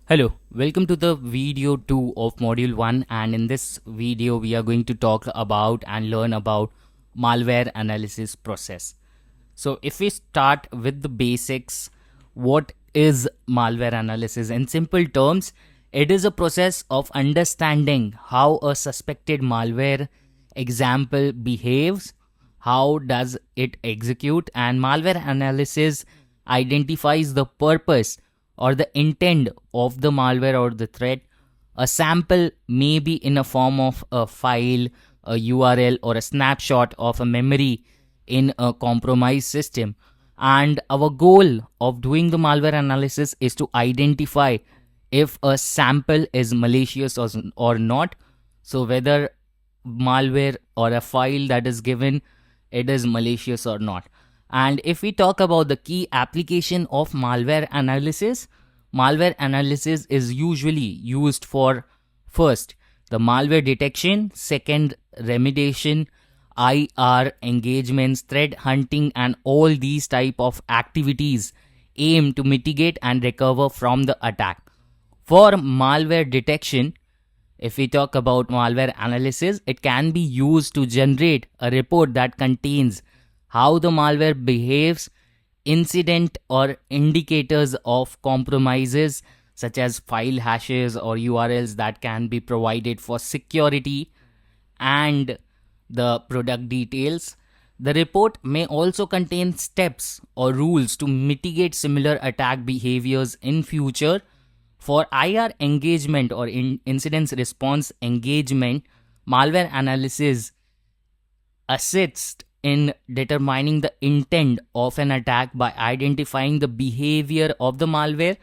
Hello, welcome to the video 2 of module 1, and in this video we are going to talk about and learn about malware analysis process. So if we start with the basics, what is malware analysis? In simple terms, it is a process of understanding how a suspected malware example behaves, how does it execute, and malware analysis identifies the purpose or the intent of the malware or the threat. A sample may be in a form of a file, a URL, or a snapshot of a memory in a compromised system. And our goal of doing the malware analysis is to identify if a sample is malicious or not. So whether malware or a file that is given, it is malicious or not. And if we talk about the key application of malware analysis is usually used for first the malware detection, second remediation, IR engagements, threat hunting, and all these type of activities aim to mitigate and recover from the attack. For malware detection, if we talk about malware analysis, it can be used to generate a report that contains how the malware behaves, incident or indicators of compromises such as file hashes or URLs that can be provided for security, and the product details. The report may also contain steps or rules to mitigate similar attack behaviors in future. For IR engagement or incident response engagement, malware analysis assists in determining the intent of an attack by identifying the behavior of the malware.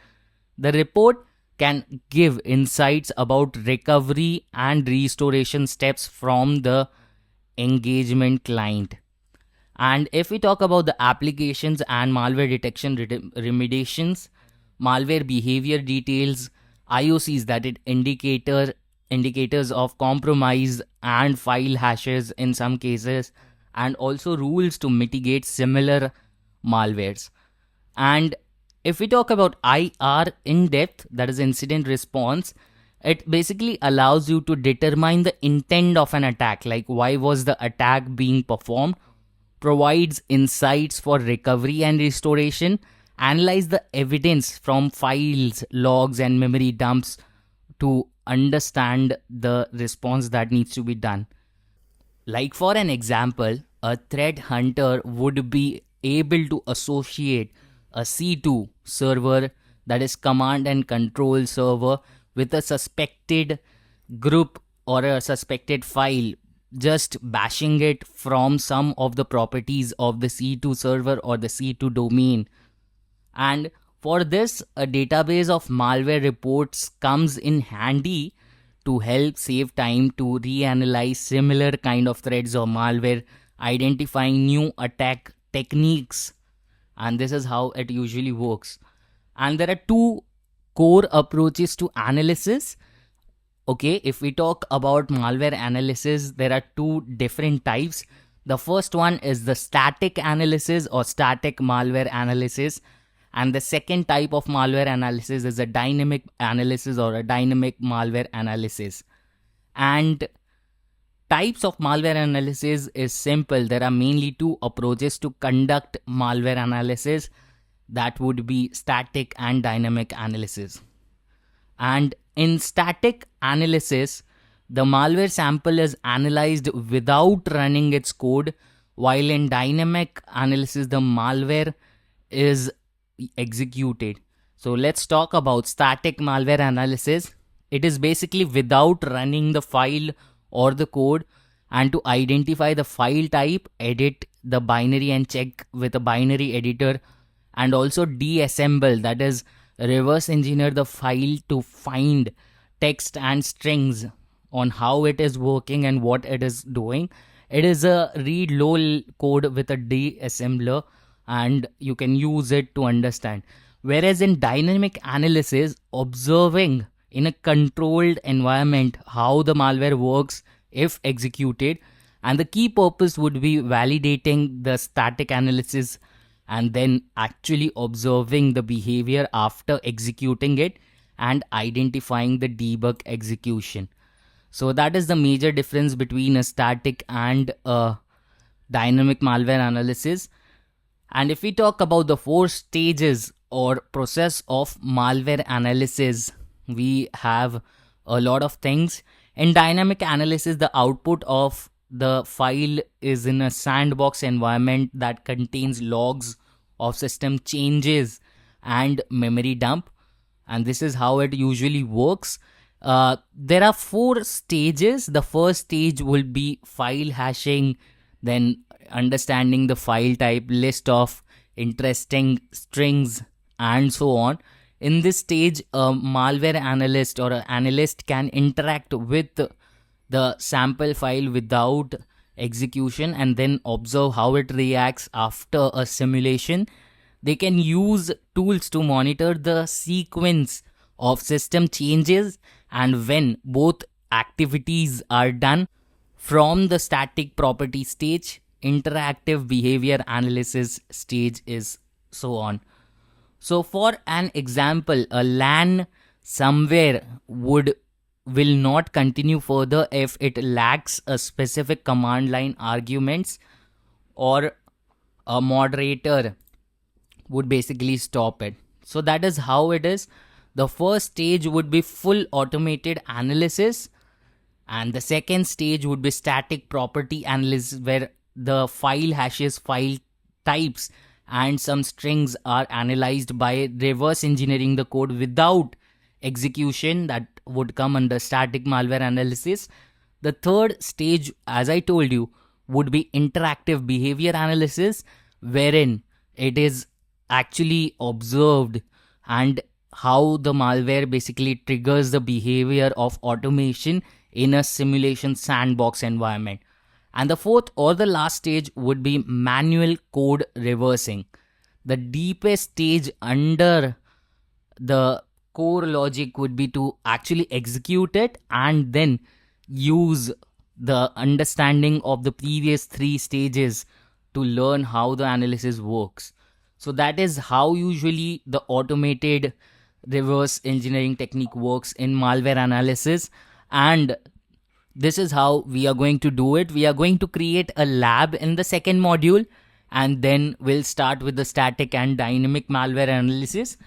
The report can give insights about recovery and restoration steps from the engagement client. And if we talk about the applications and malware detection remediations, malware behavior details, IOCs, that it indicators of compromise and file hashes in some cases, and also rules to mitigate similar malwares. And if we talk about IR in depth, that is incident response, it basically allows you to determine the intent of an attack, like why was the attack being performed, provides insights for recovery and restoration, analyze the evidence from files, logs, and memory dumps to understand the response that needs to be done. Like for an example, a threat hunter would be able to associate a C2 server, that is command and control server, with a suspected group or a suspected file, just bashing it from some of the properties of the C2 server or the C2 domain. And for this, a database of malware reports comes in handy to help save time to reanalyze similar kind of threads or malware, identifying new attack techniques. And this is how it usually works. And there are two core approaches to analysis. Okay, if we talk about malware analysis, there are two different types. The first one is the static analysis or static malware analysis, and the second type of malware analysis is a dynamic analysis or a dynamic malware analysis. And types of malware analysis is simple. There are mainly two approaches to conduct malware analysis, that would be static and dynamic analysis. And in static analysis, the malware sample is analyzed without running its code, while in dynamic analysis, the malware is executed. So let's talk about static malware analysis. It is basically without running the file or the code, and to identify the file type, edit the binary and check with a binary editor, and also deassemble, that is reverse engineer the file to find text and strings on how it is working and what it is doing. It is a read low code with a deassembler, and you can use it to understand. Whereas in dynamic analysis, observing in a controlled environment how the malware works if executed, and the key purpose would be validating the static analysis and then actually observing the behavior after executing it, and identifying the debug execution. So that is the major difference between a static and a dynamic malware analysis. And if we talk about the 4 stages or process of malware analysis, we have a lot of things. In dynamic analysis, the output of the file is in a sandbox environment that contains logs of system changes and memory dump. And this is how it usually works. There are 4 stages. The first stage will be file hashing, then understanding the file type, list of interesting strings, and so on. In this stage, a malware analyst or an analyst can interact with the sample file without execution and then observe how it reacts after a simulation. They can use tools to monitor the sequence of system changes, and when both activities are done, from the static property stage, interactive behavior analysis stage is so on. So for an example, a LAN somewhere will not continue further if it lacks a specific command line arguments, or a moderator would basically stop it. So that is how it is. The first stage would be full automated analysis, and the second stage would be static property analysis, where the file hashes, file types, and some strings are analyzed by reverse engineering the code without execution. That would come under static malware analysis. The third stage, as I told you, would be interactive behavior analysis, wherein it is actually observed and how the malware basically triggers the behavior of automation in a simulation sandbox environment. And the fourth or the last stage would be manual code reversing. The deepest stage under the core logic would be to actually execute it and then use the understanding of the previous 3 stages to learn how the analysis works. So that is how usually the automated reverse engineering technique works in malware analysis. And this is how we are going to do it. We are going to create a lab in the second module, and then we'll start with the static and dynamic malware analysis.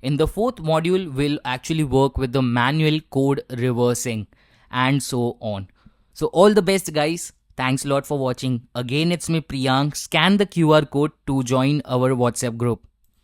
In the fourth module, we'll actually work with the manual code reversing and so on. So all the best, guys. Thanks a lot for watching. Again, it's me, Priyank. Scan the QR code to join our WhatsApp group.